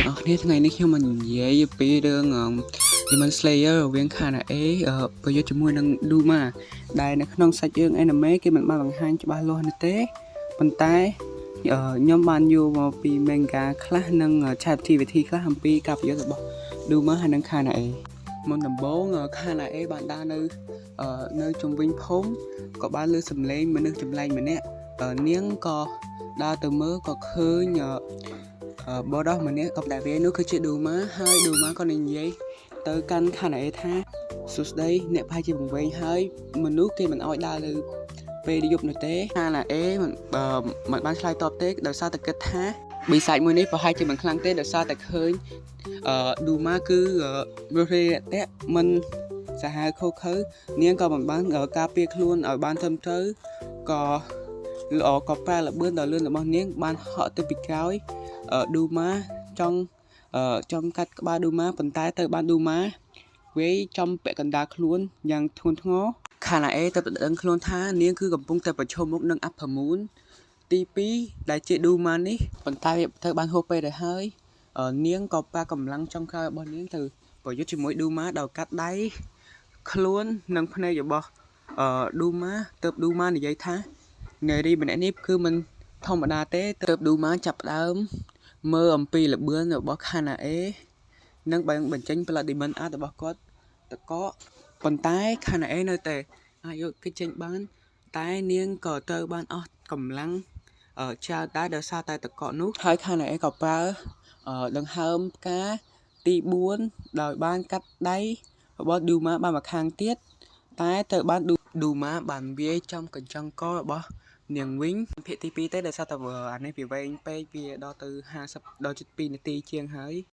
Ở đâyថ្ងៃនេះខ្ញុំមិននិយាយពីរឿង Demon Slayer រវាង Kanae ប្រយុទ្ធជាមួយនឹង Duma ដែលនៅក្នុងសាច់រឿង anime គេមិនបានបង្ហាញច្បាស់លាស់នោះទេប៉ុន្តែខ្ញុំបានយកមកពី manga ខ្លះនិងឆាតជីវិធីខ្លះអំពីការប្រយុទ្ធរបស់ Duma ហើយនិង Kanae មុនដំបូង Kanae បានដើរនៅជុំវិញភូមិក៏បានលើសំឡេងមនុស្សចម្លែកម្នាក់នាងក៏ដើរទៅមើលក៏ឃើញបរិសម្នាក់ក៏ដែលវានោះគឺជា Duma ហើយ Duma ក៏និយាយទៅកាន់ Kanae ថាសួស្ដីអ្នកប្រហែលជាបង្វែងហើយមនុស្សគេមិនអោយដើរលើពេលយប់នោះទេ Kanae មិនបានឆ្លើយតបទេដោយសារតែគិតថាបិសាចមួយនេះប្រហែលជាមិនខ្លាំងទេដោយសារតែឃើញDuma គឺរស់រាយតែមិនសាហាវខុសខើនាងក៏មិនបានការពារខ្លួនឲ្យបានត្រឹមត្រូវក៏ប្រើល្បឿនដ៏លឿនរបស់នាងបានហក់ទៅពីក្រោយDuma ចង់កាត់ក្បាល Duma ប៉ុន្តែទៅបាន Duma វាយចំពាក់កណ្ដាលខ្លួនយ៉ាងធ្ងន់ធ្ងរ Kanae ទៅដឹងខ្លួនថានាងគឺកំពុងតែប្រឈមមុខនឹង Upper Moon ទី2ដែលជា Duma នេះប៉ុន្តែវាត្រូវបានហួសពេលទៅហើយនាងក៏ប្រើកម្លាំងចុងក្រោយរបស់នាងទៅប្រយុទ្ធជាមួយ Duma ដោយកាត់ដៃខ្លួននិងភ្នែករបស់Duma ទើប Duma និយាយថានារីម្នាក់នេះគឺមិនធម្មតាទេទើប Duma ចាប់ផ្ដើមមើលអំពីល្បឿនរបស់ Kanae និងបញ្ចេញផ្លិត Demon Art របស់គាត់តកប៉ុន្តែ Kanae នៅតែអាចយកគេចេញបានតែនាងក៏ត្រូវបានអស់កម្លាំងច្រើនដែរដោយសារតែតកនោះហើយ Kanae ក៏ប្រើដង្ហើមផ្កាទី4ដោយបានកាត់ដៃរបស់ Duma បានមកខាងទៀតតែត្រូវបាន Duma បានវាយចំកញ្ចក់ករបស់នាងវិញភាគទី2ទេដោយសារតែអានេះវាវែងពេកវាដល់ទៅ50ដល់ជិត2នាទីជាងហើយ